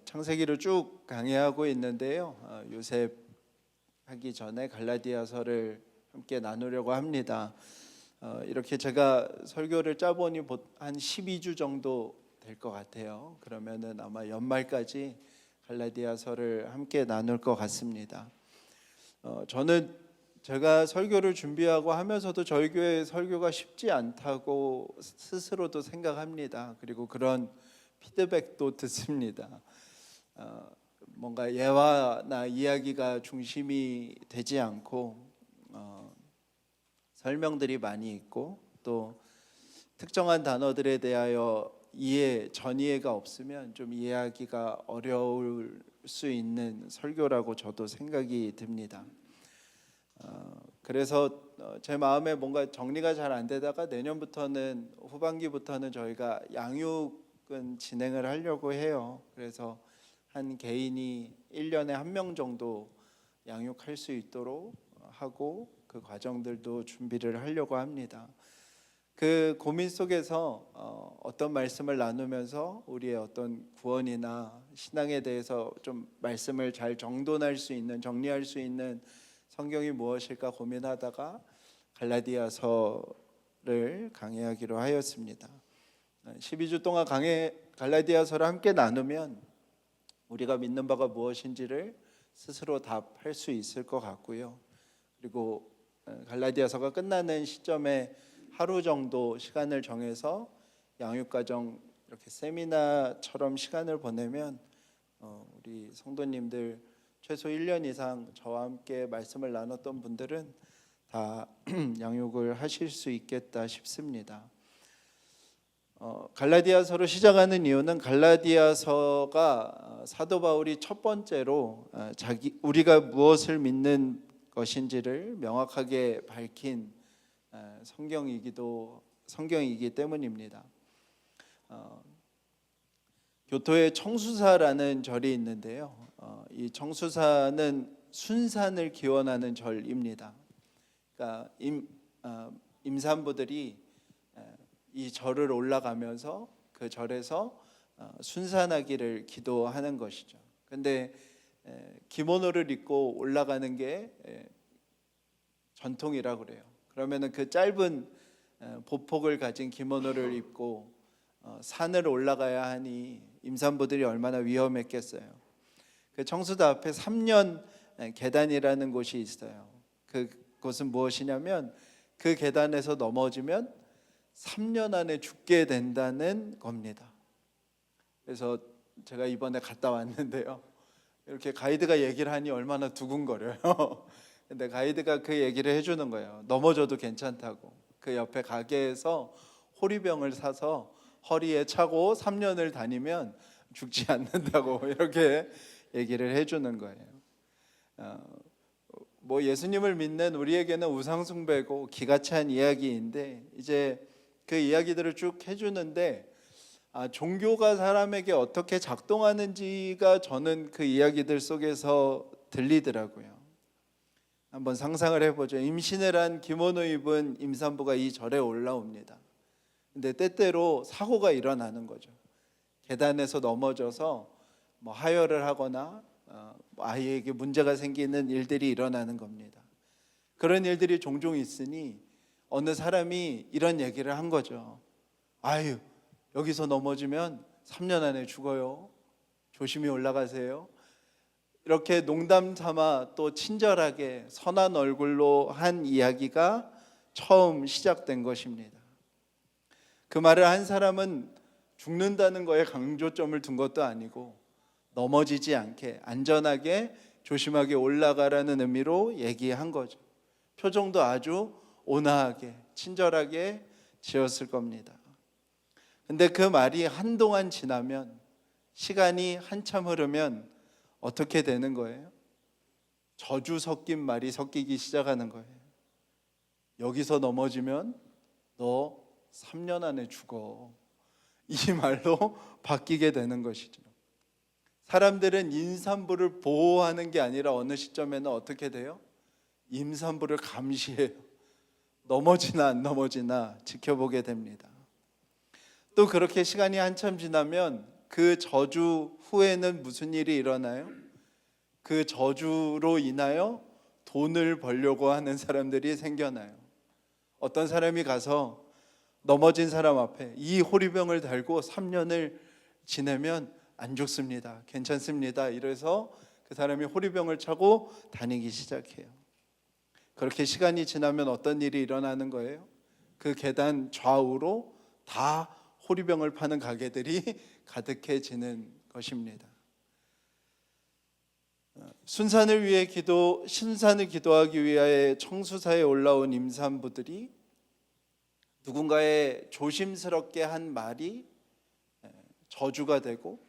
창세기를 쭉 강의하고 있는데요. 요새 하기 전에 갈라디아서를 함께 나누려고 합니다. 이렇게 제가 설교를 짜보니 한 12주 정도 될 것 같아요. 그러면은 아마 연말까지 갈라디아서를 함께 나눌 것 같습니다. 저는 제가 설교를 준비하고 하면서도 저희 교회 설교가 쉽지 않다고 스스로도 생각합니다. 그리고 그런 피드백도 듣습니다. 뭔가 예화나 이야기가 중심이 되지 않고 설명들이 많이 있고 또 특정한 단어들에 대하여 전이해가 없으면 좀 이해하기가 어려울 수 있는 설교라고 저도 생각이 듭니다. 그래서 제 마음에 뭔가 정리가 잘 안 되다가 내년부터는 후반기부터는 저희가 양육은 진행을 하려고 해요. 그래서 한 개인이 1년에 한 명 정도 양육할 수 있도록 하고 그 과정들도 준비를 하려고 합니다. 그 고민 속에서 어떤 말씀을 나누면서 우리의 어떤 구원이나 신앙에 대해서 좀 말씀을 잘 정리할 수 있는 성경이 무엇일까 고민하다가 갈라디아서를 강의하기로 하였습니다. 12주 동안 갈라디아서를 함께 나누면 우리가 믿는 바가 무엇인지를 스스로 답할 수 있을 것 같고요. 그리고 갈라디아서가 끝나는 시점에 하루 정도 시간을 정해서 양육과정 이렇게 세미나처럼 시간을 보내면 우리 성도님들 최소 1년 이상 저와 함께 말씀을 나눴던 분들은 다 양육을 하실 수 있겠다 싶습니다. 갈라디아서로 시작하는 이유는 갈라디아서가 사도 바울이 첫 번째로 우리가 무엇을 믿는 것인지를 명확하게 밝힌 성경이기 때문입니다. 교토에 청수사라는 절이 있는데요. 이 청수사는 순산을 기원하는 절입니다. 그러니까 임산부들이 이 절을 올라가면서 그 절에서 순산하기를 기도하는 것이죠. 근데 기모노를 입고 올라가는 게 전통이라고 그래요. 그러면은 그 짧은 보폭을 가진 기모노를 입고 산을 올라가야 하니 임산부들이 얼마나 위험했겠어요. 그 청수사 앞에 3년 계단이라는 곳이 있어요. 그곳은 무엇이냐면 그 계단에서 넘어지면 3년 안에 죽게 된다는 겁니다. 그래서 제가 이번에 갔다 왔는데요. 이렇게 가이드가 얘기를 하니 얼마나 두근거려요. 근데 가이드가 그 얘기를 해주는 거예요. 넘어져도 괜찮다고. 그 옆에 가게에서 호리병을 사서 허리에 차고 3년을 다니면 죽지 않는다고 이렇게 얘기를 해주는 거예요. 예수님을 믿는 우리에게는 우상숭배고 기가 찬 이야기인데 이제 그 이야기들을 쭉 해주는데 종교가 사람에게 어떻게 작동하는지가 저는 그 이야기들 속에서 들리더라고요. 한번 상상을 해보죠. 임신을 한 기모노 입은 임산부가 이 절에 올라옵니다. 근데 때때로 사고가 일어나는 거죠. 계단에서 넘어져서 하혈을 하거나 아이에게 문제가 생기는 일들이 일어나는 겁니다. 그런 일들이 종종 있으니 어느 사람이 이런 얘기를 한 거죠. 아유, 여기서 넘어지면 3년 안에 죽어요. 조심히 올라가세요. 이렇게 농담 삼아 또 친절하게 선한 얼굴로 한 이야기가 처음 시작된 것입니다. 그 말을 한 사람은 죽는다는 거에 강조점을 둔 것도 아니고 넘어지지 않게 안전하게 조심하게 올라가라는 의미로 얘기한 거죠. 표정도 아주 온화하게 친절하게 지었을 겁니다. 근데 그 말이 한동안 지나면 시간이 한참 흐르면 어떻게 되는 거예요? 저주 섞인 말이 섞이기 시작하는 거예요. 여기서 넘어지면 너 3년 안에 죽어. 이 말로 바뀌게 되는 것이죠. 사람들은 임산부를 보호하는 게 아니라 어느 시점에는 어떻게 돼요? 임산부를 감시해요. 넘어지나 안 넘어지나 지켜보게 됩니다. 또 그렇게 시간이 한참 지나면 그 저주 후에는 무슨 일이 일어나요? 그 저주로 인하여 돈을 벌려고 하는 사람들이 생겨나요. 어떤 사람이 가서 넘어진 사람 앞에 이 호리병을 달고 3년을 지내면 안 죽습니다, 괜찮습니다, 이래서 그 사람이 호리병을 차고 다니기 시작해요. 그렇게 시간이 지나면 어떤 일이 일어나는 거예요? 그 계단 좌우로 다 호리병을 파는 가게들이 가득해지는 것입니다. 순산을 기도하기 위하여 청수사에 올라온 임산부들이 누군가의 조심스럽게 한 말이 저주가 되고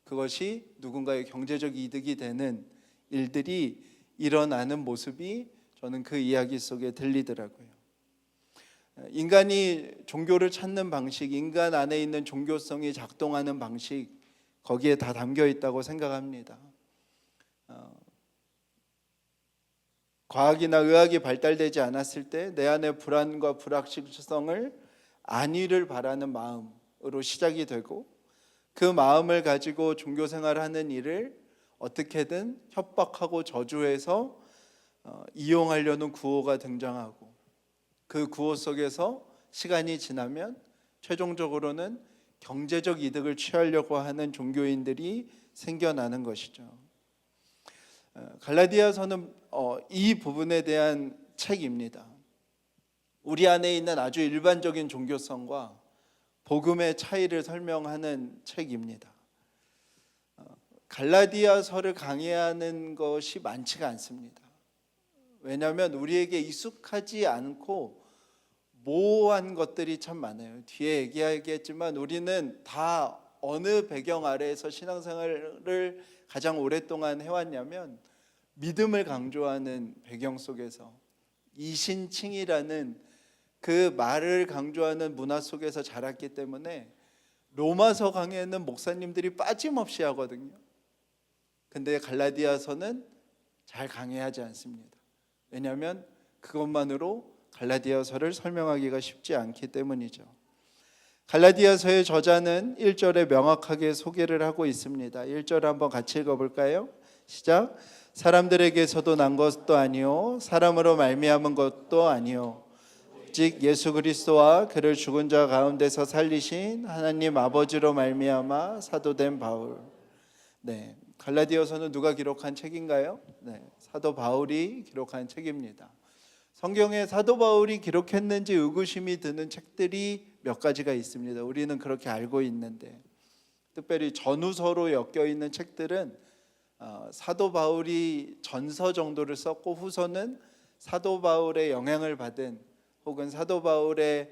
그것이 누군가의 경제적 이득이 되는 일들이 일어나는 모습이 저는 그 이야기 속에 들리더라고요. 인간이 종교를 찾는 방식, 인간 안에 있는 종교성이 작동하는 방식, 거기에 다 담겨 있다고 생각합니다. 과학이나 의학이 발달되지 않았을 때 내 안의 불안과 불확실성을 안위를 바라는 마음으로 시작이 되고, 그 마음을 가지고 종교 생활하는 일을 어떻게든 협박하고 저주해서 이용하려는 구호가 등장하고, 그 구호 속에서 시간이 지나면 최종적으로는 경제적 이득을 취하려고 하는 종교인들이 생겨나는 것이죠. 갈라디아서는 이 부분에 대한 책입니다. 우리 안에 있는 아주 일반적인 종교성과 복음의 차이를 설명하는 책입니다. 갈라디아서를 강의하는 것이 많지가 않습니다. 왜냐하면 우리에게 익숙하지 않고 모호한 것들이 참 많아요. 뒤에 얘기하겠지만 우리는 다 어느 배경 아래에서 신앙생활을 가장 오랫동안 해왔냐면 믿음을 강조하는 배경 속에서, 이신칭이라는 그 말을 강조하는 문화 속에서 자랐기 때문에 로마서 강의는 목사님들이 빠짐없이 하거든요. 근데 갈라디아서는 잘 강의하지 않습니다. 왜냐하면 그것만으로 갈라디아서를 설명하기가 쉽지 않기 때문이죠. 갈라디아서의 저자는 1절에 명확하게 소개를 하고 있습니다. 1절 한번 같이 읽어볼까요? 시작. 사람들에게서도 난 것도 아니요 사람으로 말미암은 것도 아니요 오직 예수 그리스도와 그를 죽은 자 가운데서 살리신 하나님 아버지로 말미암아 사도된 바울. 네, 갈라디아서는 누가 기록한 책인가요? 네, 사도 바울이 기록한 책입니다. 성경에 사도 바울이 기록했는지 의구심이 드는 책들이 몇 가지가 있습니다. 우리는 그렇게 알고 있는데, 특별히 전후서로 엮여 있는 책들은 사도 바울이 전서 정도를 썼고, 후서는 사도 바울의 영향을 받은 혹은 사도 바울의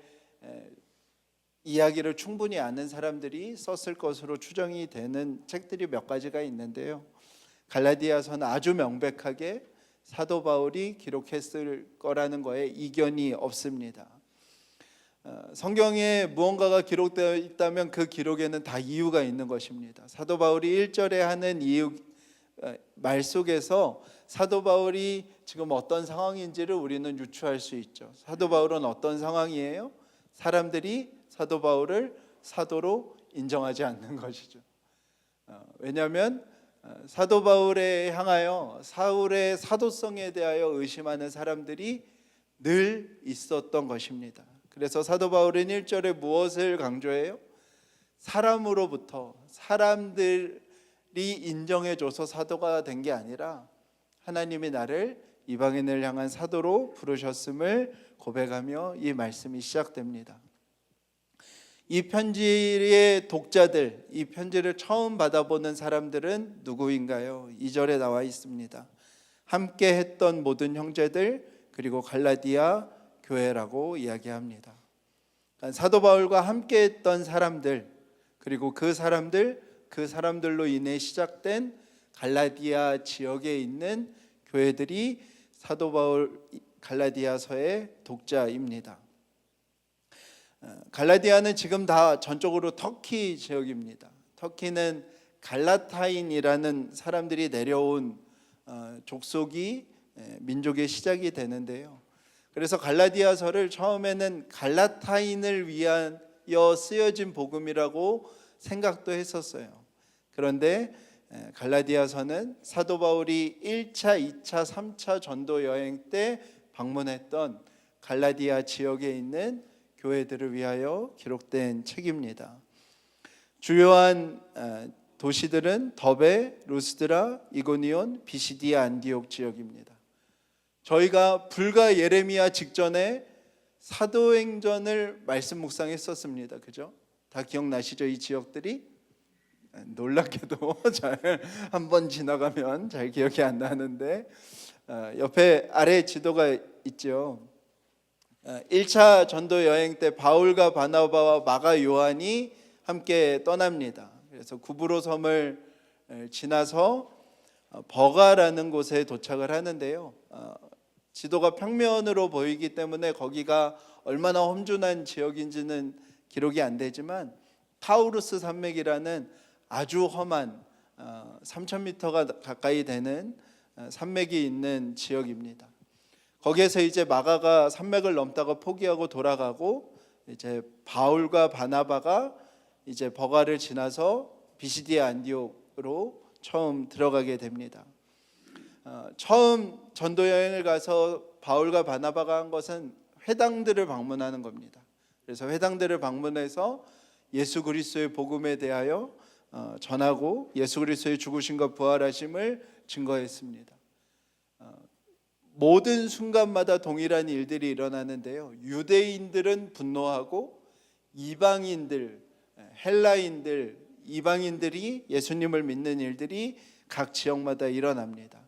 이야기를 충분히 아는 사람들이 썼을 것으로 추정이 되는 책들이 몇 가지가 있는데요, 갈라디아서는 아주 명백하게 사도 바울이 기록했을 거라는 거에 이견이 없습니다. 성경에 무언가가 기록되어 있다면 그 기록에는 다 이유가 있는 것입니다. 사도 바울이 1절에 하는 이유 말 속에서 사도 바울이 지금 어떤 상황인지를 우리는 유추할 수 있죠. 사도 바울은 어떤 상황이에요? 사람들이 사도 바울을 사도로 인정하지 않는 것이죠. 왜냐하면 사도 바울에 향하여 사울의 사도성에 대하여 의심하는 사람들이 늘 있었던 것입니다. 그래서 사도 바울은 1절에 무엇을 강조해요? 사람으로부터, 사람들이 인정해줘서 사도가 된 게 아니라 하나님이 나를 이방인을 향한 사도로 부르셨음을 고백하며 이 말씀이 시작됩니다. 이 편지의 독자들, 이 편지를 처음 받아보는 사람들은 누구인가요? 2절에 나와 있습니다. 함께 했던 모든 형제들, 그리고 갈라디아 교회라고 이야기합니다. 사도 바울과 함께 했던 사람들, 그리고 그 사람들로 인해 시작된 갈라디아 지역에 있는 교회들이 사도 바울 갈라디아서의 독자입니다. 갈라디아는 지금 다 전적으로 터키 지역입니다. 터키는 갈라타인이라는 사람들이 내려온 족속이 민족의 시작이 되는데요, 그래서 갈라디아서를 처음에는 갈라타인을 위하여 쓰여진 복음이라고 생각도 했었어요. 그런데 갈라디아서는 사도 바울이 1차, 2차, 3차 전도 여행 때 방문했던 갈라디아 지역에 있는 교회들을 위하여 기록된 책입니다. 주요한 도시들은 더베, 루스드라, 이고니온, 비시디아, 안디옥 지역입니다. 저희가 불과 예레미야 직전에 사도행전을 말씀 묵상했었습니다. 그죠? 다 기억나시죠? 이 지역들이? 놀랍게도 잘 한번 지나가면 잘 기억이 안 나는데 옆에 아래 지도가 있죠. 1차 전도 여행 때 바울과 바나바와 마가 요한이 함께 떠납니다. 그래서 구브로 섬을 지나서 버가라는 곳에 도착을 하는데요. 지도가 평면으로 보이기 때문에 거기가 얼마나 험준한 지역인지는 기록이 안 되지만 타우루스 산맥이라는 아주 험한 3,000m가 가까이 되는 산맥이 있는 지역입니다. 거기에서 이제 마가가 산맥을 넘다가 포기하고 돌아가고 이제 바울과 바나바가 이제 버가를 지나서 비시디아 안디옥으로 처음 들어가게 됩니다. 처음 전도 여행을 가서 바울과 바나바가 한 것은 회당들을 방문하는 겁니다. 그래서 회당들을 방문해서 예수 그리스도의 복음에 대하여 전하고 예수 그리스도의 죽으심과 부활하심을 증거했습니다. 모든 순간마다 동일한 일들이 일어나는데요. 유대인들은 분노하고 이방인들, 헬라인들, 이방인들이 예수님을 믿는 일들이 각 지역마다 일어납니다.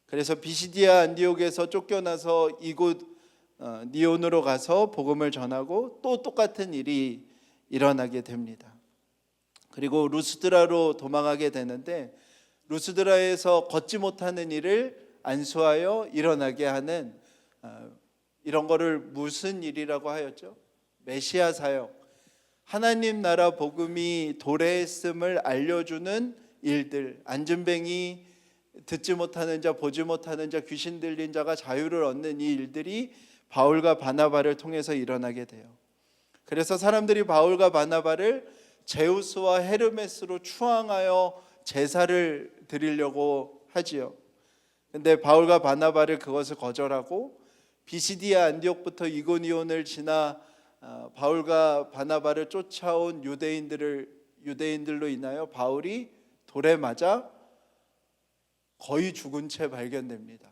그래서 비시디아 안디옥에서 쫓겨나서 이곳 니온으로 가서 복음을 전하고 또 똑같은 일이 일어나게 됩니다. 그리고 루스드라로 도망하게 되는데 루스드라에서 걷지 못하는 일을 안수하여 일어나게 하는 이런 거를 무슨 일이라고 하였죠? 메시아 사역, 하나님 나라 복음이 도래했음을 알려주는 일들, 안진뱅이, 듣지 못하는 자, 보지 못하는 자, 귀신 들린 자가 자유를 얻는 이 일들이 바울과 바나바를 통해서 일어나게 돼요. 그래서 사람들이 바울과 바나바를 제우스와 헤르메스로 추앙하여 제사를 드리려고 하지요. 근데 바울과 바나바를 그것을 거절하고 비시디아 안디옥부터 이고니온을 지나 바울과 바나바를 쫓아온 유대인들로 인하여 바울이 돌에 맞아 거의 죽은 채 발견됩니다.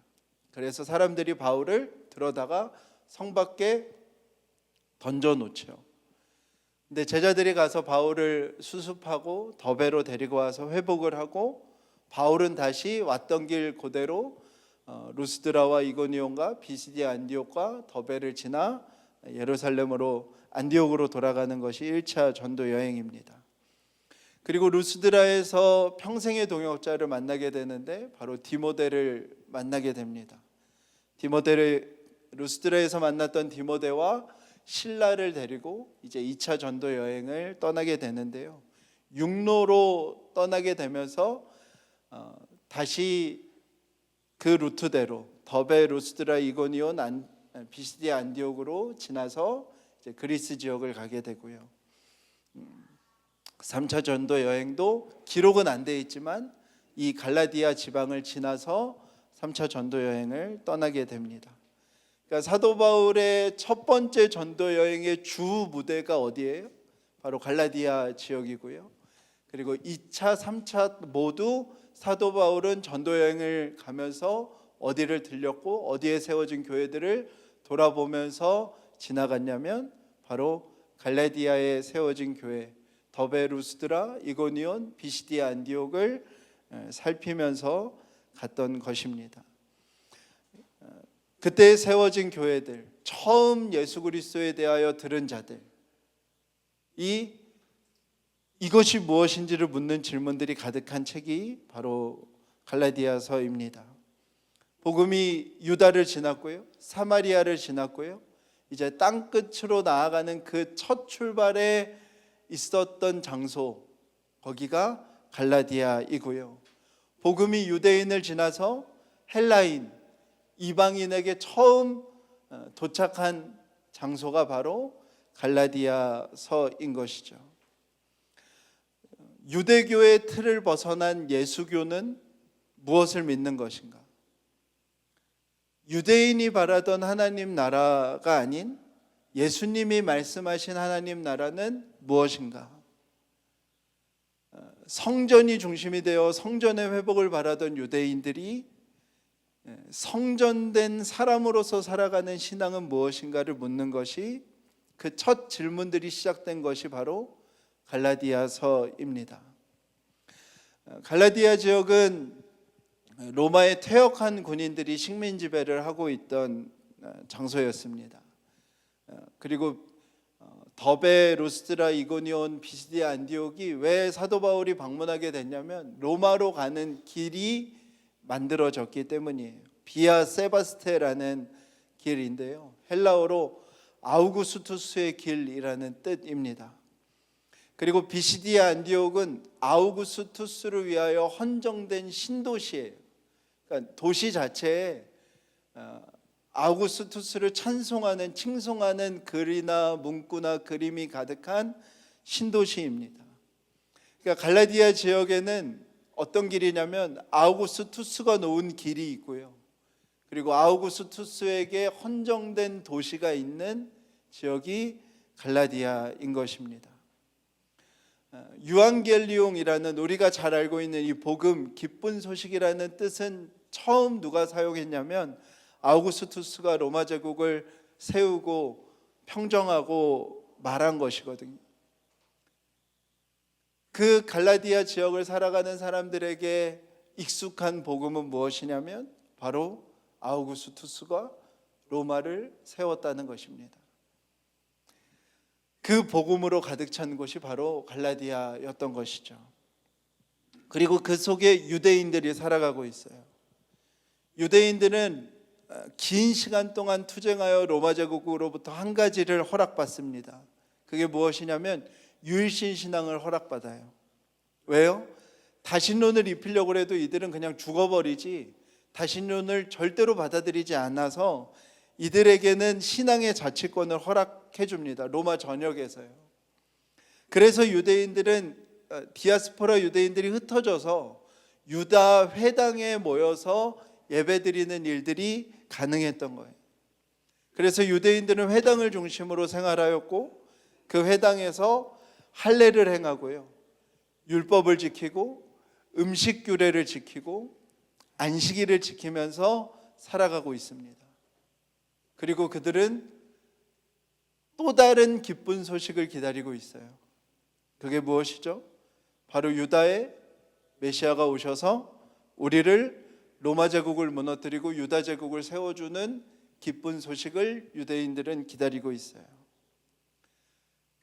그래서 사람들이 바울을 들어다가 성 밖에 던져놓죠. 근데 제자들이 가서 바울을 수습하고 더베로 데리고 와서 회복을 하고 바울은 다시 왔던 길 그대로 루스드라와 이고니온과 비시디아 안디옥과 더베를 지나 예루살렘으로 안디옥으로 돌아가는 것이 1차 전도 여행입니다. 그리고 루스드라에서 평생의 동역자를 만나게 되는데 바로 디모데를 만나게 됩니다. 루스드라에서 만났던 디모데와 실라를 데리고 이제 2차 전도 여행을 떠나게 되는데요. 육로로 떠나게 되면서 다시 그 루트대로 더베, 루스드라, 이고니온, 비시디아 안디옥으로 지나서 이제 그리스 지역을 가게 되고요. 3차 전도 여행도 기록은 안 돼 있지만 이 갈라디아 지방을 지나서 3차 전도 여행을 떠나게 됩니다. 그러니까 사도 바울의 첫 번째 전도 여행의 주 무대가 어디예요? 바로 갈라디아 지역이고요. 그리고 2차, 3차 모두 사도 바울은 전도 여행을 가면서 어디를 들렸고 어디에 세워진 교회들을 돌아보면서 지나갔냐면 바로 갈라디아에 세워진 교회 더베, 루스드라, 이고니온, 비시디아 안디옥을 살피면서 갔던 것입니다. 그때 세워진 교회들, 처음 예수 그리스도에 대하여 들은 자들, 이것이 무엇인지를 묻는 질문들이 가득한 책이 바로 갈라디아서입니다. 복음이 유다를 지났고요, 사마리아를 지났고요, 이제 땅 끝으로 나아가는 그 첫 출발에 있었던 장소, 거기가 갈라디아이고요. 복음이 유대인을 지나서 헬라인, 이방인에게 처음 도착한 장소가 바로 갈라디아서인 것이죠. 유대교의 틀을 벗어난 예수교는 무엇을 믿는 것인가? 유대인이 바라던 하나님 나라가 아닌 예수님이 말씀하신 하나님 나라는 무엇인가? 성전이 중심이 되어 성전의 회복을 바라던 유대인들이 성전된 사람으로서 살아가는 신앙은 무엇인가를 묻는 것이, 그 첫 질문들이 시작된 것이 바로 갈라디아서입니다. 갈라디아 지역은 로마의 퇴역한 군인들이 식민 지배를 하고 있던 장소였습니다. 그리고 더베, 루스드라, 이고니온, 비시디아, 안디옥이 왜 사도 바울이 방문하게 됐냐면 로마로 가는 길이 만들어졌기 때문이에요. 비아 세바스테라는 길인데요, 헬라어로 아우구스투스의 길이라는 뜻입니다. 그리고 비시디아 안디옥은 아우구스투스를 위하여 헌정된 신도시예요. 그러니까 도시 자체에 아우구스투스를 찬송하는, 칭송하는 글이나 문구나 그림이 가득한 신도시입니다. 그러니까 갈라디아 지역에는 어떤 길이냐면 아우구스투스가 놓은 길이 있고요, 그리고 아우구스투스에게 헌정된 도시가 있는 지역이 갈라디아인 것입니다. 유앙겔리옹이라는, 우리가 잘 알고 있는 이 복음, 기쁜 소식이라는 뜻은 처음 누가 사용했냐면 아우구스투스가 로마 제국을 세우고 평정하고 말한 것이거든요. 그 갈라디아 지역을 살아가는 사람들에게 익숙한 복음은 무엇이냐면 바로 아우구스투스가 로마를 세웠다는 것입니다. 그 복음으로 가득 찬 곳이 바로 갈라디아였던 것이죠. 그리고 그 속에 유대인들이 살아가고 있어요. 유대인들은 긴 시간 동안 투쟁하여 로마 제국으로부터 한 가지를 허락받습니다. 그게 무엇이냐면 유일신 신앙을 허락받아요. 왜요? 다신론을 입히려고 해도 이들은 그냥 죽어버리지 다신론을 절대로 받아들이지 않아서 이들에게는 신앙의 자치권을 허락해 줍니다. 로마 전역에서요. 그래서 유대인들은, 디아스포라 유대인들이 흩어져서 유다 회당에 모여서 예배드리는 일들이 가능했던 거예요. 그래서 유대인들은 회당을 중심으로 생활하였고 그 회당에서 할례를 행하고요, 율법을 지키고 음식 규례를 지키고 안식일을 지키면서 살아가고 있습니다. 그리고 그들은 또 다른 기쁜 소식을 기다리고 있어요. 그게 무엇이죠? 바로 유다의 메시아가 오셔서 우리를 로마 제국을 무너뜨리고 유다 제국을 세워주는 기쁜 소식을 유대인들은 기다리고 있어요.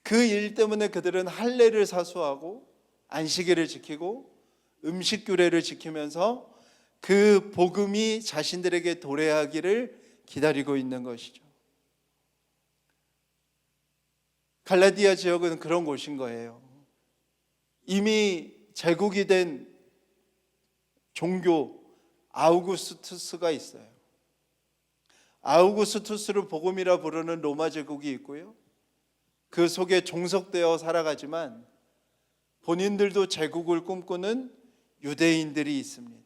그 일 때문에 그들은 할례를 사수하고 안식일을 지키고 음식 규례를 지키면서 그 복음이 자신들에게 도래하기를 기다리고 있는 것이죠. 갈라디아 지역은 그런 곳인 거예요. 이미 제국이 된 종교 아우구스투스가 있어요. 아우구스투스를 복음이라 부르는 로마 제국이 있고요, 그 속에 종속되어 살아가지만 본인들도 제국을 꿈꾸는 유대인들이 있습니다.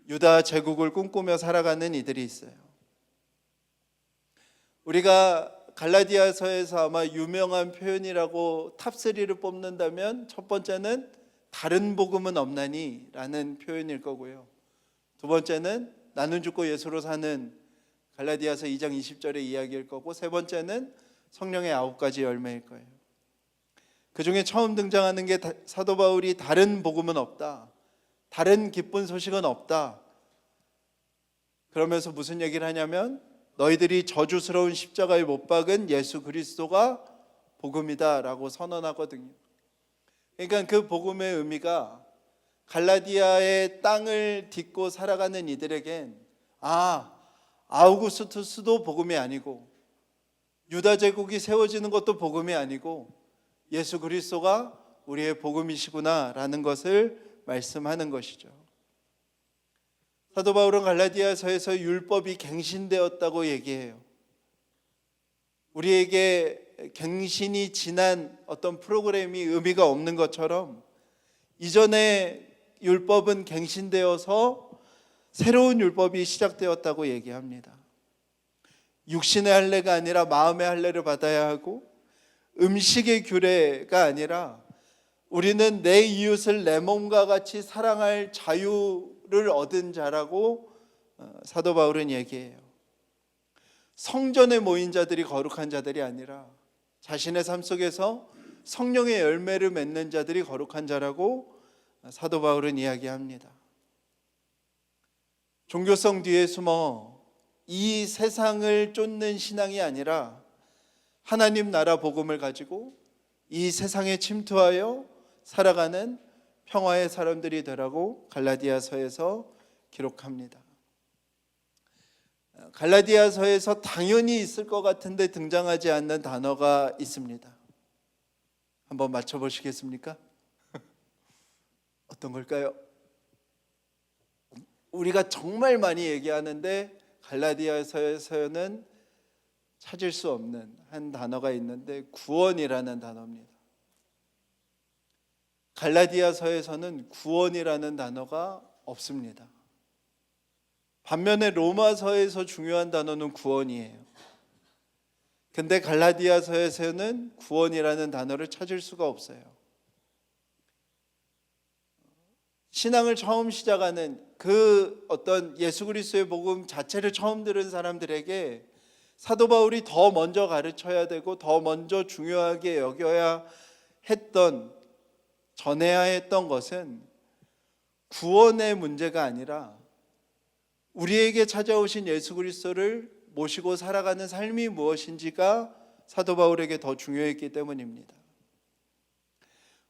유다 제국을 꿈꾸며 살아가는 이들이 있어요. 우리가 갈라디아서에서 아마 유명한 표현이라고 탑3를 뽑는다면 첫 번째는 다른 복음은 없나니 라는 표현일 거고요, 두 번째는 나는 죽고 예수로 사는 갈라디아서 2장 20절의 이야기일 거고, 세 번째는 성령의 9가지 열매일 거예요. 그 중에 처음 등장하는 게 사도 바울이 다른 복음은 없다, 다른 기쁜 소식은 없다, 그러면서 무슨 얘기를 하냐면 너희들이 저주스러운 십자가에 못 박은 예수 그리스도가 복음이다 라고 선언하거든요. 그러니까 그 복음의 의미가 갈라디아의 땅을 딛고 살아가는 이들에겐 아우구스투스도 복음이 아니고 유다 제국이 세워지는 것도 복음이 아니고 예수 그리스도가 우리의 복음이시구나 라는 것을 말씀하는 것이죠. 사도 바울은 갈라디아서에서 율법이 갱신되었다고 얘기해요. 우리에게 갱신이 지난 어떤 프로그램이 의미가 없는 것처럼 이전에 율법은 갱신되어서 새로운 율법이 시작되었다고 얘기합니다. 육신의 할례가 아니라 마음의 할례를 받아야 하고, 음식의 규례가 아니라 우리는 내 이웃을 내 몸과 같이 사랑할 자유를 얻은 자라고 사도 바울은 얘기해요. 성전에 모인 자들이 거룩한 자들이 아니라 자신의 삶 속에서 성령의 열매를 맺는 자들이 거룩한 자라고 사도 바울은 이야기합니다. 종교성 뒤에 숨어 이 세상을 쫓는 신앙이 아니라 하나님 나라 복음을 가지고 이 세상에 침투하여 살아가는 평화의 사람들이 되라고 갈라디아서에서 기록합니다. 갈라디아서에서 당연히 있을 것 같은데 등장하지 않는 단어가 있습니다. 한번 맞춰보시겠습니까? 어떤 걸까요? 우리가 정말 많이 얘기하는데 갈라디아서에서는 찾을 수 없는 한 단어가 있는데 구원이라는 단어입니다. 갈라디아서에서는 구원이라는 단어가 없습니다. 반면에 로마서에서 중요한 단어는 구원이에요. 근데 갈라디아서에서는 구원이라는 단어를 찾을 수가 없어요. 신앙을 처음 시작하는 그 어떤 예수 그리스도의 복음 자체를 처음 들은 사람들에게 사도 바울이 더 먼저 가르쳐야 되고 더 먼저 중요하게 여겨야 했던, 전해야 했던 것은 구원의 문제가 아니라 우리에게 찾아오신 예수 그리스도를 모시고 살아가는 삶이 무엇인지가 사도 바울에게 더 중요했기 때문입니다.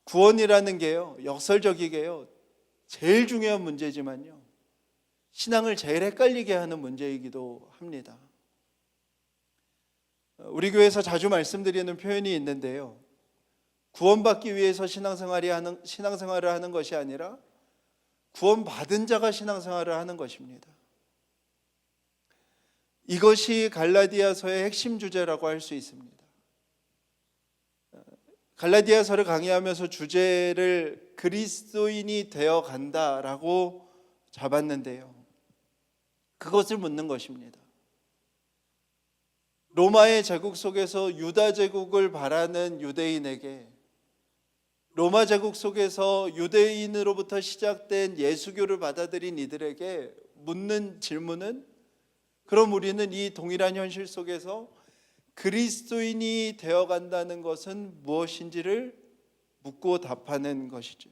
구원이라는 게요, 역설적이게요, 제일 중요한 문제지만요, 신앙을 제일 헷갈리게 하는 문제이기도 합니다. 우리 교회에서 자주 말씀드리는 표현이 있는데요, 구원받기 위해서 신앙생활을 하는 것이 아니라 구원받은 자가 신앙생활을 하는 것입니다. 이것이 갈라디아서의 핵심 주제라고 할 수 있습니다. 갈라디아서를 강의하면서 주제를 그리스도인이 되어 간다라고 잡았는데요, 그것을 묻는 것입니다. 로마의 제국 속에서 유다 제국을 바라는 유대인에게, 로마 제국 속에서 유대인으로부터 시작된 예수교를 받아들인 이들에게 묻는 질문은, 그럼 우리는 이 동일한 현실 속에서 그리스도인이 되어간다는 것은 무엇인지를 묻고 답하는 것이죠.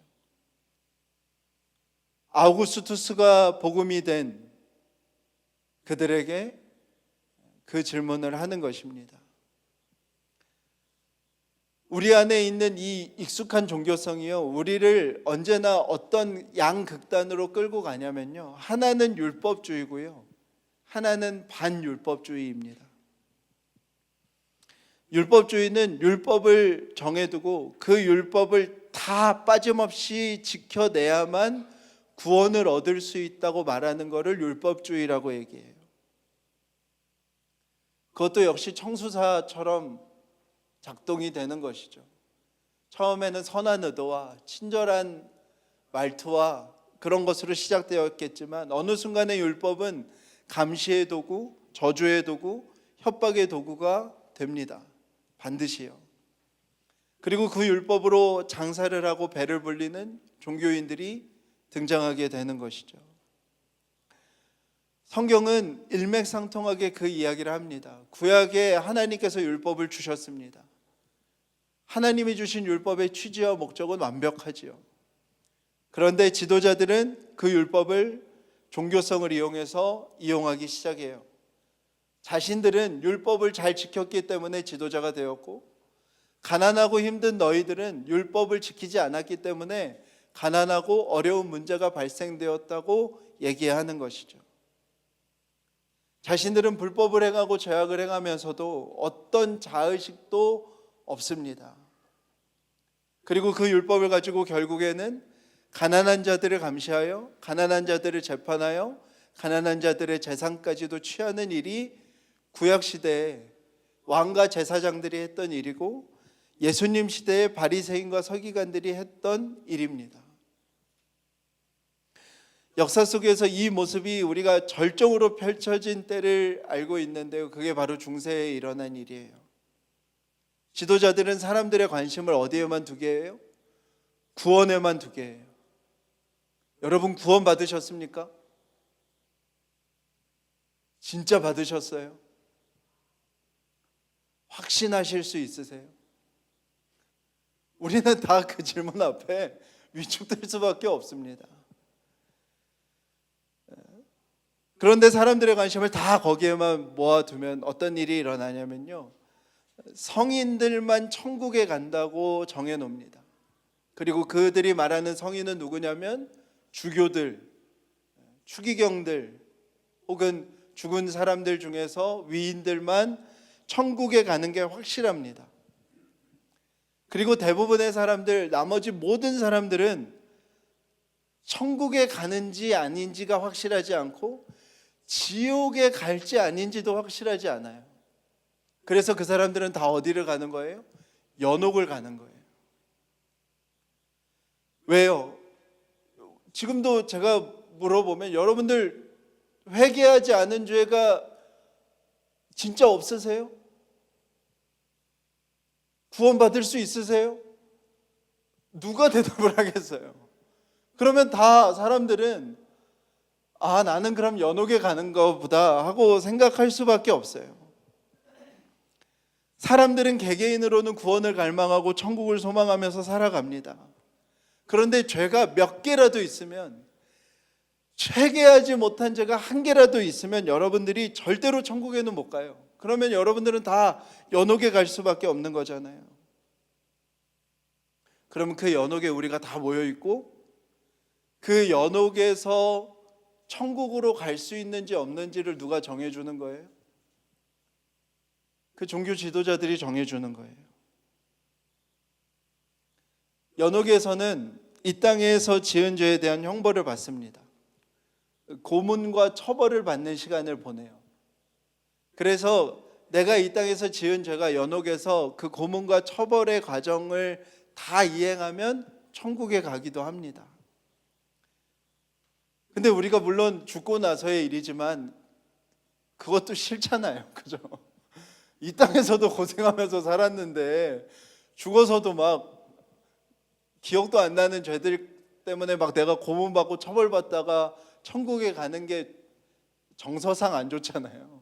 아우구스투스가 복음이 된 그들에게 그 질문을 하는 것입니다. 우리 안에 있는 이 익숙한 종교성이요, 우리를 언제나 어떤 양극단으로 끌고 가냐면요, 하나는 율법주의고요, 하나는 반율법주의입니다. 율법주의는 율법을 정해두고 그 율법을 다 빠짐없이 지켜내야만 구원을 얻을 수 있다고 말하는 것을 율법주의라고 얘기해요. 그것도 역시 청수사처럼 작동이 되는 것이죠. 처음에는 선한 의도와 친절한 말투와 그런 것으로 시작되었겠지만 어느 순간에 율법은 감시의 도구, 저주의 도구, 협박의 도구가 됩니다. 반드시요. 그리고 그 율법으로 장사를 하고 배를 불리는 종교인들이 등장하게 되는 것이죠. 성경은 일맥상통하게 그 이야기를 합니다. 구약에 하나님께서 율법을 주셨습니다. 하나님이 주신 율법의 취지와 목적은 완벽하지요. 그런데 지도자들은 그 율법을 종교성을 이용해서 이용하기 시작해요. 자신들은 율법을 잘 지켰기 때문에 지도자가 되었고, 가난하고 힘든 너희들은 율법을 지키지 않았기 때문에 가난하고 어려운 문제가 발생되었다고 얘기하는 것이죠. 자신들은 불법을 행하고 죄악을 행하면서도 어떤 자의식도 없습니다. 그리고 그 율법을 가지고 결국에는 가난한 자들을 감시하여, 가난한 자들을 재판하여, 가난한 자들의 재산까지도 취하는 일이 구약시대에 왕과 제사장들이 했던 일이고 예수님 시대의 바리새인과 서기관들이 했던 일입니다. 역사 속에서 이 모습이 우리가 절정으로 펼쳐진 때를 알고 있는데요, 그게 바로 중세에 일어난 일이에요. 지도자들은 사람들의 관심을 어디에만 두게 해요? 구원에만 두게 해요. 여러분, 구원 받으셨습니까? 진짜 받으셨어요? 확신하실 수 있으세요? 우리는 다 그 질문 앞에 위축될 수밖에 없습니다. 그런데 사람들의 관심을 다 거기에만 모아두면 어떤 일이 일어나냐면요, 성인들만 천국에 간다고 정해놓습니다. 그리고 그들이 말하는 성인은 누구냐면 주교들, 추기경들, 혹은 죽은 사람들 중에서 위인들만 천국에 가는 게 확실합니다. 그리고 대부분의 사람들, 나머지 모든 사람들은 천국에 가는지 아닌지가 확실하지 않고 지옥에 갈지 아닌지도 확실하지 않아요. 그래서 그 사람들은 다 어디를 가는 거예요? 연옥을 가는 거예요. 왜요? 지금도 제가 물어보면 여러분들 회개하지 않은 죄가 진짜 없으세요? 구원받을 수 있으세요? 누가 대답을 하겠어요? 그러면 다 사람들은 나는 그럼 연옥에 가는 것보다 하고 생각할 수밖에 없어요. 사람들은 개개인으로는 구원을 갈망하고 천국을 소망하면서 살아갑니다. 그런데 죄가 몇 개라도 있으면, 회개하지 못한 죄가 한 개라도 있으면 여러분들이 절대로 천국에는 못 가요. 그러면 여러분들은 다 연옥에 갈 수밖에 없는 거잖아요. 그러면 그 연옥에 우리가 다 모여 있고, 그 연옥에서 천국으로 갈 수 있는지 없는지를 누가 정해주는 거예요? 그 종교 지도자들이 정해주는 거예요. 연옥에서는 이 땅에서 지은 죄에 대한 형벌을 받습니다. 고문과 처벌을 받는 시간을 보내요. 그래서 내가 이 땅에서 지은 죄가 연옥에서 그 고문과 처벌의 과정을 다 이행하면 천국에 가기도 합니다. 근데 우리가 물론 죽고 나서의 일이지만 그것도 싫잖아요. 그죠? 이 땅에서도 고생하면서 살았는데 죽어서도 막 기억도 안 나는 죄들 때문에 막 내가 고문받고 처벌받다가 천국에 가는 게 정서상 안 좋잖아요.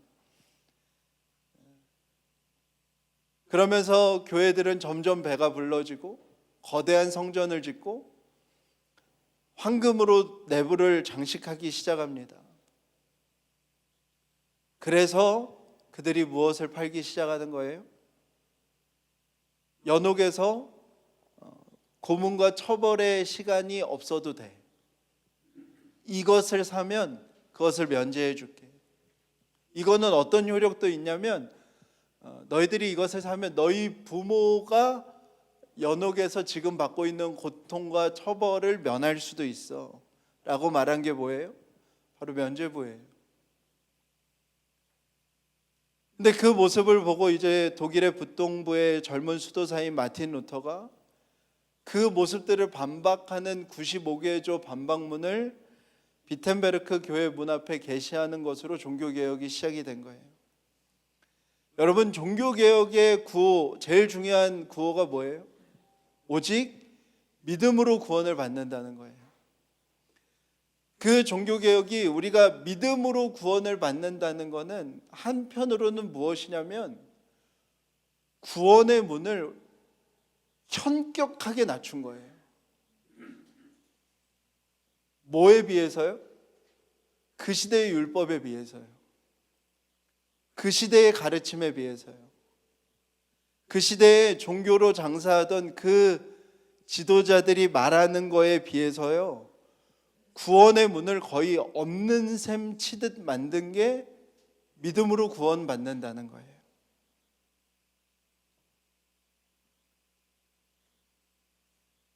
그러면서 교회들은 점점 배가 불러지고 거대한 성전을 짓고 황금으로 내부를 장식하기 시작합니다. 그래서 그들이 무엇을 팔기 시작하는 거예요? 연옥에서 고문과 처벌의 시간이 없어도 돼. 이것을 사면 그것을 면제해 줄게. 이거는 어떤 효력도 있냐면, 너희들이 이것을 사면 너희 부모가 연옥에서 지금 받고 있는 고통과 처벌을 면할 수도 있어 라고 말한 게 뭐예요? 바로 면죄부예요. 근데 그 모습을 보고 이제 독일의 북동부의 젊은 수도사인 마틴 루터가 그 모습들을 반박하는 95개조 반박문을 비텐베르크 교회 문 앞에 게시하는 것으로 종교개혁이 시작이 된 거예요. 여러분, 종교개혁의 구호, 제일 중요한 구호가 뭐예요? 오직 믿음으로 구원을 받는다는 거예요. 그 종교개혁이 우리가 믿음으로 구원을 받는다는 것은 한편으로는 무엇이냐면 구원의 문을 현격하게 낮춘 거예요. 뭐에 비해서요? 그 시대의 율법에 비해서요. 그 시대의 가르침에 비해서요. 그 시대에 종교로 장사하던 그 지도자들이 말하는 거에 비해서요, 구원의 문을 거의 없는 셈 치듯 만든 게 믿음으로 구원받는다는 거예요.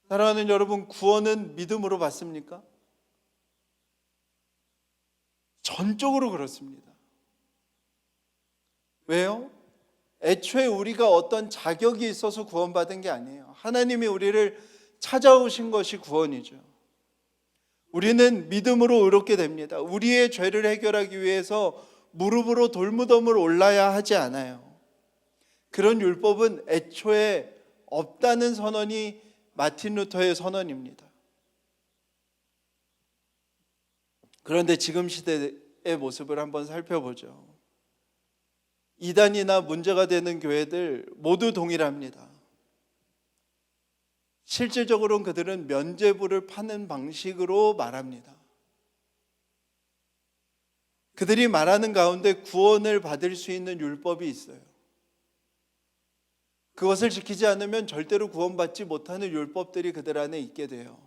사랑하는 여러분, 구원은 믿음으로 받습니까? 전적으로 그렇습니다. 왜요? 애초에 우리가 어떤 자격이 있어서 구원받은 게 아니에요. 하나님이 우리를 찾아오신 것이 구원이죠. 우리는 믿음으로 의롭게 됩니다. 우리의 죄를 해결하기 위해서 무릎으로 돌무덤을 올라야 하지 않아요. 그런 율법은 애초에 없다는 선언이 마틴 루터의 선언입니다. 그런데 지금 시대의 모습을 한번 살펴보죠. 이단이나 문제가 되는 교회들 모두 동일합니다. 실질적으로는 그들은 면죄부를 파는 방식으로 말합니다. 그들이 말하는 가운데 구원을 받을 수 있는 율법이 있어요. 그것을 지키지 않으면 절대로 구원받지 못하는 율법들이 그들 안에 있게 돼요.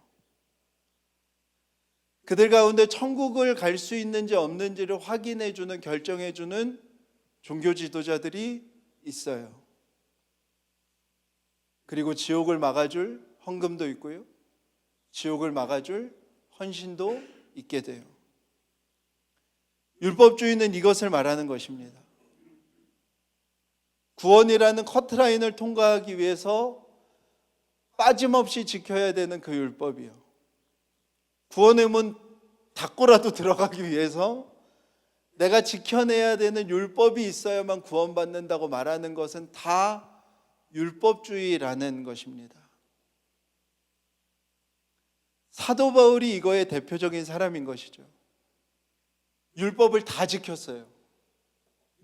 그들 가운데 천국을 갈 수 있는지 없는지를 확인해주는, 결정해주는 종교 지도자들이 있어요. 그리고 지옥을 막아줄 헌금도 있고요, 지옥을 막아줄 헌신도 있게 돼요. 율법주의는 이것을 말하는 것입니다. 구원이라는 커트라인을 통과하기 위해서 빠짐없이 지켜야 되는 그 율법이요, 구원의 문 닫고라도 들어가기 위해서 내가 지켜내야 되는 율법이 있어야만 구원받는다고 말하는 것은 다 율법주의라는 것입니다. 사도 바울이 이거의 대표적인 사람인 것이죠. 율법을 다 지켰어요.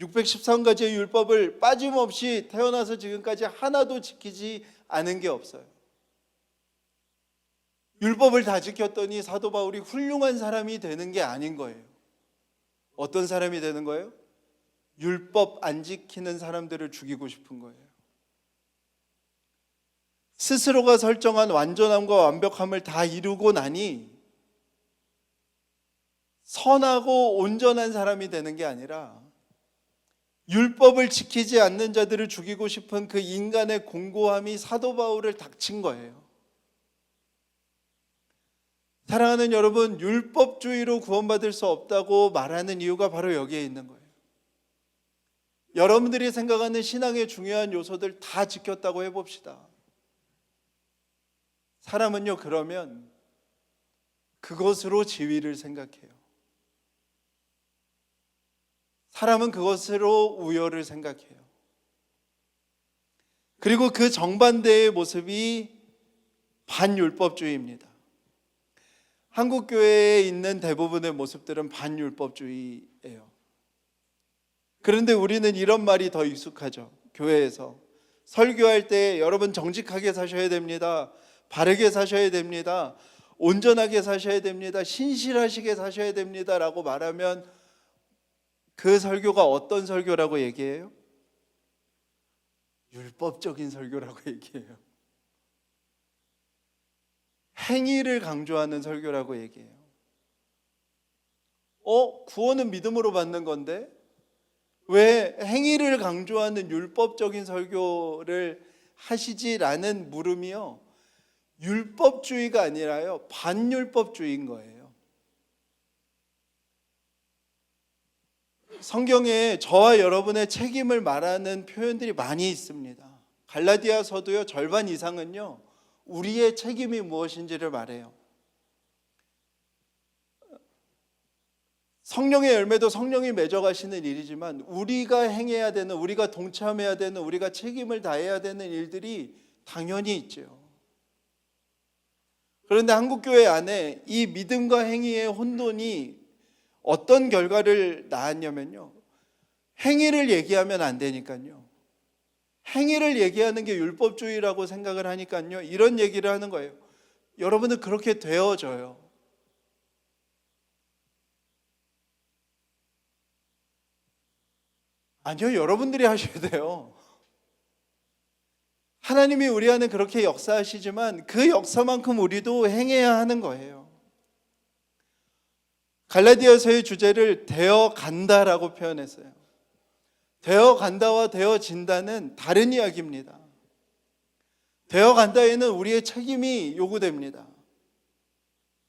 613가지의 율법을 빠짐없이 태어나서 지금까지 하나도 지키지 않은 게 없어요. 율법을 다 지켰더니 사도 바울이 훌륭한 사람이 되는 게 아닌 거예요. 어떤 사람이 되는 거예요? 율법 안 지키는 사람들을 죽이고 싶은 거예요. 스스로가 설정한 완전함과 완벽함을 다 이루고 나니 선하고 온전한 사람이 되는 게 아니라 율법을 지키지 않는 자들을 죽이고 싶은 그 인간의 공고함이 사도 바울을 닥친 거예요. 사랑하는 여러분, 율법주의로 구원받을 수 없다고 말하는 이유가 바로 여기에 있는 거예요. 여러분들이 생각하는 신앙의 중요한 요소들 다 지켰다고 해봅시다. 사람은요, 그러면 그것으로 지위를 생각해요. 사람은 그것으로 우열을 생각해요. 그리고 그 정반대의 모습이 반율법주의입니다. 한국 교회에 있는 대부분의 모습들은 반율법주의예요. 그런데 우리는 이런 말이 더 익숙하죠. 교회에서 설교할 때 여러분 정직하게 사셔야 됩니다. 바르게 사셔야 됩니다. 온전하게 사셔야 됩니다. 신실하시게 사셔야 됩니다 라고 말하면 그 설교가 어떤 설교라고 얘기해요? 율법적인 설교라고 얘기해요. 행위를 강조하는 설교라고 얘기해요. 구원은 믿음으로 받는 건데 왜 행위를 강조하는 율법적인 설교를 하시지라는 물음이요, 율법주의가 아니라요, 반율법주의인 거예요. 성경에 저와 여러분의 책임을 말하는 표현들이 많이 있습니다. 갈라디아서도요, 절반 이상은요, 우리의 책임이 무엇인지를 말해요. 성령의 열매도 성령이 맺어가시는 일이지만 우리가 행해야 되는, 우리가 동참해야 되는, 우리가 책임을 다해야 되는 일들이 당연히 있죠. 그런데 한국교회 안에 이 믿음과 행위의 혼돈이 어떤 결과를 낳았냐면요, 행위를 얘기하면 안 되니까요, 행위를 얘기하는 게 율법주의라고 생각을 하니까요, 이런 얘기를 하는 거예요. 여러분은 그렇게 되어져요. 아니요, 여러분들이 하셔야 돼요. 하나님이 우리 안에 그렇게 역사하시지만 그 역사만큼 우리도 행해야 하는 거예요. 갈라디아서의 주제를 되어간다라고 표현했어요. 되어간다와 되어진다는 다른 이야기입니다. 되어간다에는 우리의 책임이 요구됩니다.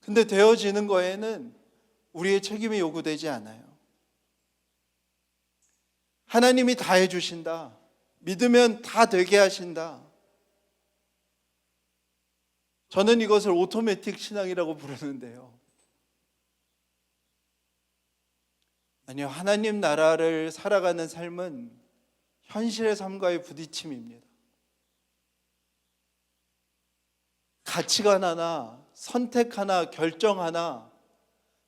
근데 되어지는 거에는 우리의 책임이 요구되지 않아요. 하나님이 다 해주신다, 믿으면 다 되게 하신다. 저는 이것을 오토매틱 신앙이라고 부르는데요. 아니요, 하나님 나라를 살아가는 삶은 현실의 삶과의 부딪힘입니다. 가치관 하나, 선택 하나, 결정 하나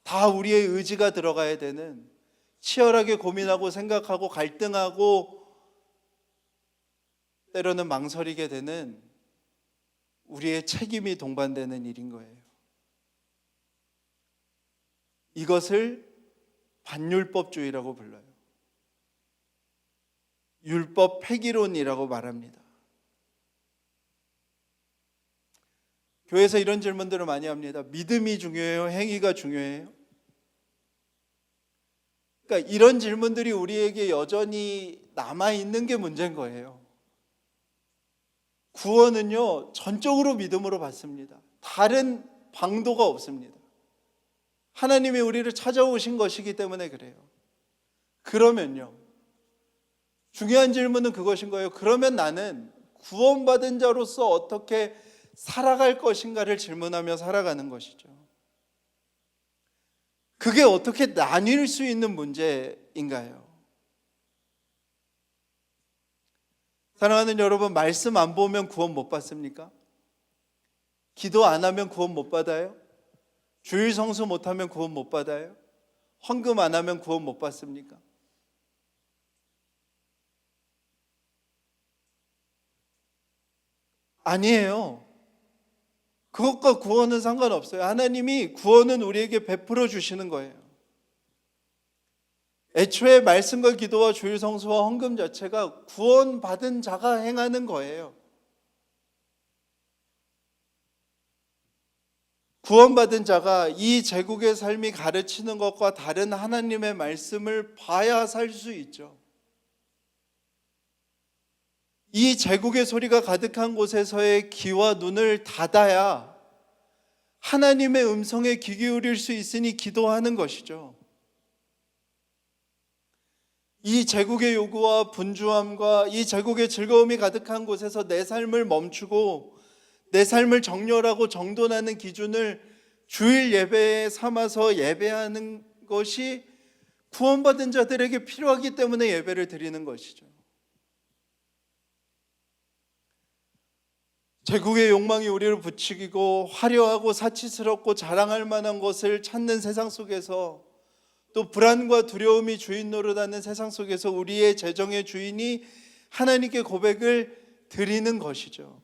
다 우리의 의지가 들어가야 되는, 치열하게 고민하고 생각하고 갈등하고 때로는 망설이게 되는 우리의 책임이 동반되는 일인 거예요. 이것을 반율법주의라고 불러요. 율법 폐기론이라고 말합니다. 교회에서 이런 질문들을 많이 합니다. 믿음이 중요해요? 행위가 중요해요? 그러니까 이런 질문들이 우리에게 여전히 남아있는 게 문제인 거예요. 구원은요, 전적으로 믿음으로 받습니다. 다른 방도가 없습니다. 하나님이 우리를 찾아오신 것이기 때문에 그래요. 그러면요, 중요한 질문은 그것인 거예요. 그러면 나는 구원받은 자로서 어떻게 살아갈 것인가를 질문하며 살아가는 것이죠. 그게 어떻게 나뉠 수 있는 문제인가요? 사랑하는 여러분, 말씀 안 보면 구원 못 받습니까? 기도 안 하면 구원 못 받아요? 주일 성수 못 하면 구원 못 받아요? 헌금 안 하면 구원 못 받습니까? 아니에요. 그것과 구원은 상관없어요. 하나님이 구원은 우리에게 베풀어 주시는 거예요. 애초에 말씀과 기도와 주일 성수와 헌금 자체가 구원받은 자가 행하는 거예요. 구원받은 자가 이 제국의 삶이 가르치는 것과 다른 하나님의 말씀을 봐야 살 수 있죠. 이 제국의 소리가 가득한 곳에서의 귀와 눈을 닫아야 하나님의 음성에 귀 기울일 수 있으니 기도하는 것이죠. 이 제국의 요구와 분주함과 이 제국의 즐거움이 가득한 곳에서 내 삶을 멈추고 내 삶을 정렬하고 정돈하는 기준을 주일 예배에 삼아서 예배하는 것이 구원받은 자들에게 필요하기 때문에 예배를 드리는 것이죠. 제국의 욕망이 우리를 부추기고 화려하고 사치스럽고 자랑할 만한 것을 찾는 세상 속에서, 또 불안과 두려움이 주인 노릇하는 세상 속에서 우리의 재정의 주인이 하나님께 고백을 드리는 것이죠.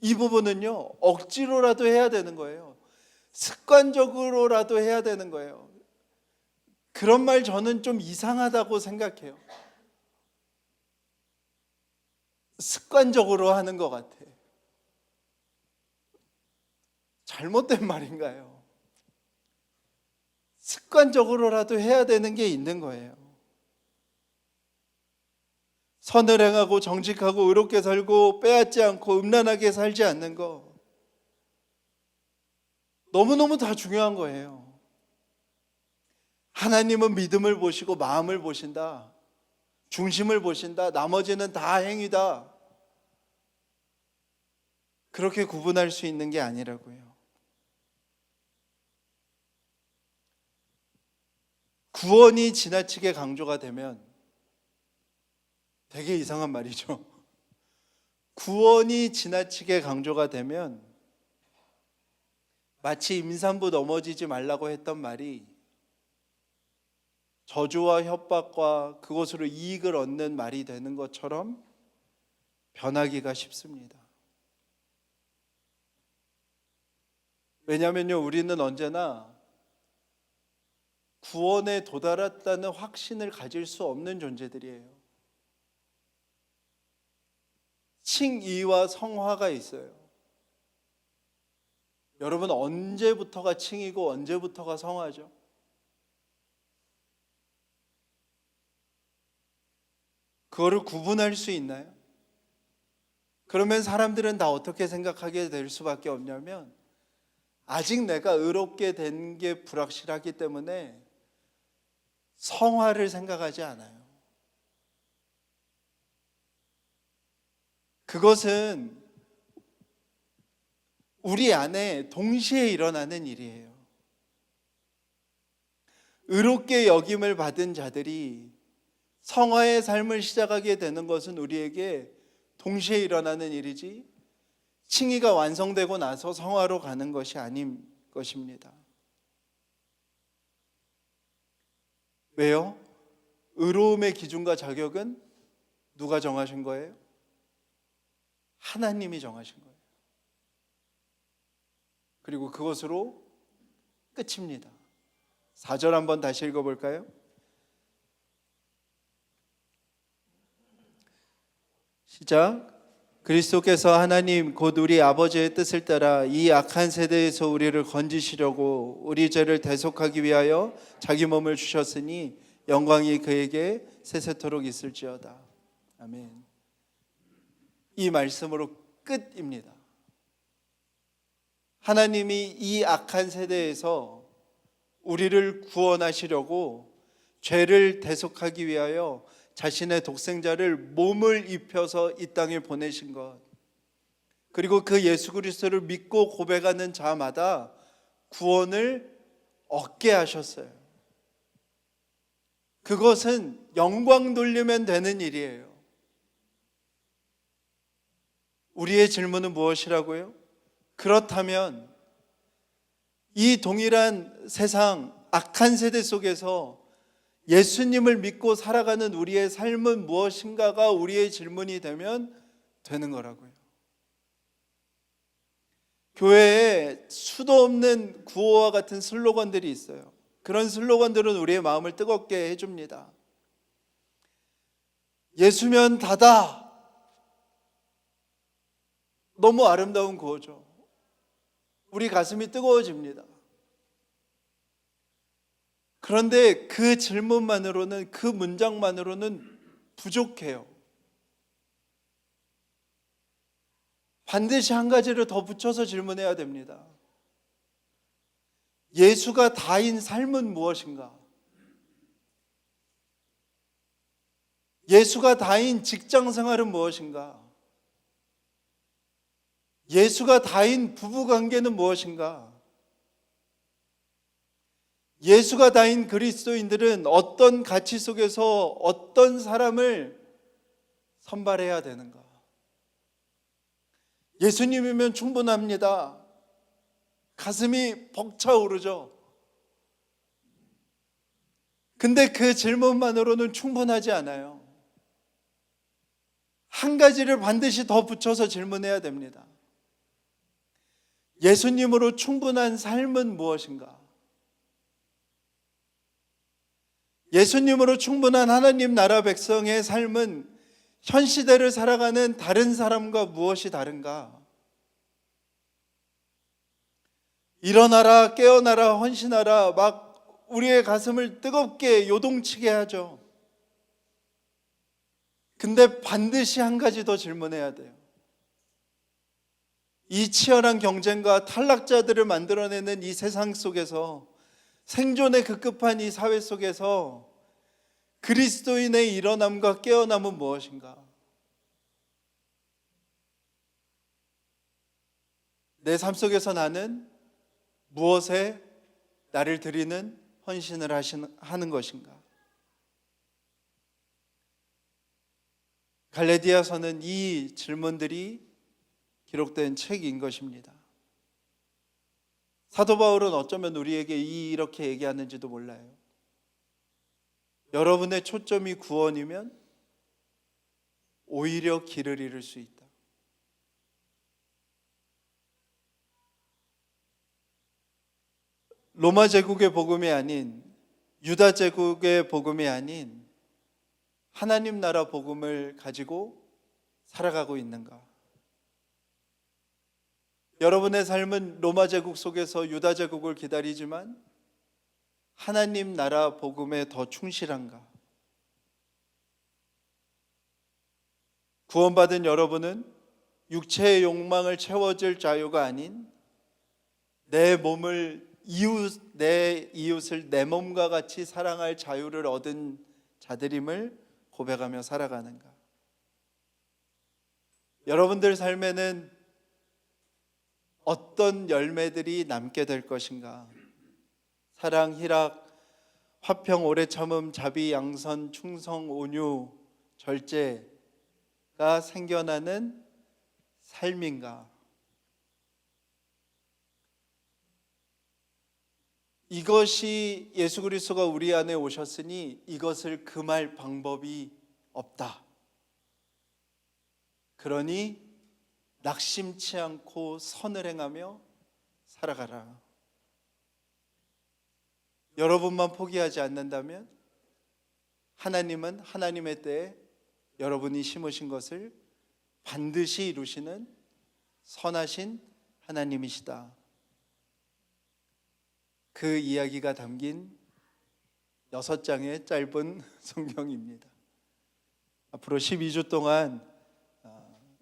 이 부분은요, 억지로라도 해야 되는 거예요. 습관적으로라도 해야 되는 거예요. 그런 말 저는 좀 이상하다고 생각해요. 습관적으로 하는 것 같아. 잘못된 말인가요? 습관적으로라도 해야 되는 게 있는 거예요. 선을 행하고 정직하고 의롭게 살고 빼앗지 않고 음란하게 살지 않는 거, 너무너무 다 중요한 거예요. 하나님은 믿음을 보시고 마음을 보신다. 중심을 보신다. 나머지는 다 행위다. 그렇게 구분할 수 있는 게 아니라고요. 구원이 지나치게 강조가 되면, 되게 이상한 말이죠. 구원이 지나치게 강조가 되면 마치 임산부 넘어지지 말라고 했던 말이 저주와 협박과 그것으로 이익을 얻는 말이 되는 것처럼 변하기가 쉽습니다. 왜냐하면요, 우리는 언제나 구원에 도달했다는 확신을 가질 수 없는 존재들이에요. 칭의와 성화가 있어요. 여러분, 언제부터가 칭이고 언제부터가 성화죠? 그거를 구분할 수 있나요? 그러면 사람들은 다 어떻게 생각하게 될 수밖에 없냐면, 아직 내가 의롭게 된 게 불확실하기 때문에 성화를 생각하지 않아요. 그것은 우리 안에 동시에 일어나는 일이에요. 의롭게 여김을 받은 자들이 성화의 삶을 시작하게 되는 것은 우리에게 동시에 일어나는 일이지 칭의가 완성되고 나서 성화로 가는 것이 아닌 것입니다. 왜요? 의로움의 기준과 자격은 누가 정하신 거예요? 하나님이 정하신 거예요. 그리고 그것으로 끝입니다. 4절 한번 다시 읽어볼까요? 시작. 그리스도께서 하나님 곧 우리 아버지의 뜻을 따라 이 악한 세대에서 우리를 건지시려고 우리 죄를 대속하기 위하여 자기 몸을 주셨으니 영광이 그에게 세세토록 있을지어다. 아멘. 이 말씀으로 끝입니다. 하나님이 이 악한 세대에서 우리를 구원하시려고 죄를 대속하기 위하여 자신의 독생자를 몸을 입혀서 이 땅에 보내신 것, 그리고 그 예수 그리스도를 믿고 고백하는 자마다 구원을 얻게 하셨어요. 그것은 영광 돌리면 되는 일이에요. 우리의 질문은 무엇이라고요? 그렇다면 이 동일한 세상 악한 세대 속에서 예수님을 믿고 살아가는 우리의 삶은 무엇인가가 우리의 질문이 되면 되는 거라고요. 교회에 수도 없는 구호와 같은 슬로건들이 있어요. 그런 슬로건들은 우리의 마음을 뜨겁게 해줍니다. 예수면 다다. 너무 아름다운 구호죠. 우리 가슴이 뜨거워집니다. 그런데 그 질문만으로는, 그 문장만으로는 부족해요. 반드시 한 가지를 더 붙여서 질문해야 됩니다. 예수가 다인 삶은 무엇인가? 예수가 다인 직장 생활은 무엇인가? 예수가 다인 부부 관계는 무엇인가? 예수가 다인 그리스도인들은 어떤 가치 속에서 어떤 사람을 선발해야 되는가? 예수님이면 충분합니다. 가슴이 벅차오르죠. 근데 그 질문만으로는 충분하지 않아요. 한 가지를 반드시 더 붙여서 질문해야 됩니다. 예수님으로 충분한 삶은 무엇인가? 예수님으로 충분한 하나님 나라 백성의 삶은 현 시대를 살아가는 다른 사람과 무엇이 다른가? 일어나라, 깨어나라, 헌신하라, 막 우리의 가슴을 뜨겁게 요동치게 하죠. 근데 반드시 한 가지 더 질문해야 돼요. 이 치열한 경쟁과 탈락자들을 만들어내는 이 세상 속에서, 생존에 급급한 이 사회 속에서 그리스도인의 일어남과 깨어남은 무엇인가? 내 삶 속에서 나는 무엇에 나를 드리는 헌신을 하는 것인가? 갈라디아서는 이 질문들이 기록된 책인 것입니다. 사도 바울은 어쩌면 우리에게 이렇게 얘기하는지도 몰라요. 여러분의 초점이 구원이면 오히려 길을 잃을 수 있다. 로마 제국의 복음이 아닌, 유다 제국의 복음이 아닌 하나님 나라 복음을 가지고 살아가고 있는가? 여러분의 삶은 로마 제국 속에서 유다 제국을 기다리지만 하나님 나라 복음에 더 충실한가? 구원받은 여러분은 육체의 욕망을 채워줄 자유가 아닌 내 이웃을 내 몸과 같이 사랑할 자유를 얻은 자들임을 고백하며 살아가는가? 여러분들 삶에는 어떤 열매들이 남게 될 것인가? 사랑, 희락, 화평, 오래 참음, 자비, 양선, 충성, 온유, 절제가 생겨나는 삶인가? 이것이 예수 그리스도가 우리 안에 오셨으니 이것을 금할 방법이 없다. 그러니 낙심치 않고 선을 행하며 살아가라. 여러분만 포기하지 않는다면 하나님은 하나님의 때에 여러분이 심으신 것을 반드시 이루시는 선하신 하나님이시다. 그 이야기가 담긴 6장의 짧은 성경입니다. 앞으로 12주 동안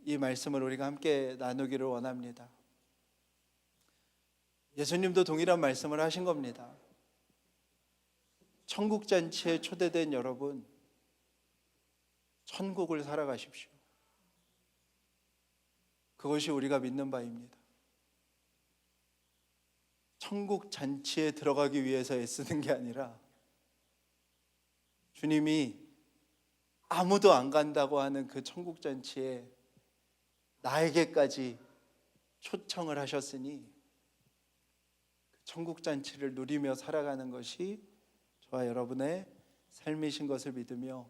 이 말씀을 우리가 함께 나누기를 원합니다. 예수님도 동일한 말씀을 하신 겁니다. 천국잔치에 초대된 여러분, 천국을 살아가십시오. 그것이 우리가 믿는 바입니다. 천국 잔치에 들어가기 위해서 애쓰는 게 아니라 주님이 아무도 안 간다고 하는 그 천국 잔치에 나에게까지 초청을 하셨으니 천국 잔치를 누리며 살아가는 것이 저와 여러분의 삶이신 것을 믿으며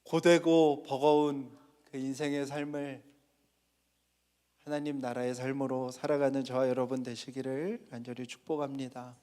고되고 버거운 그 인생의 삶을 하나님 나라의 삶으로 살아가는 저와 여러분 되시기를 간절히 축복합니다.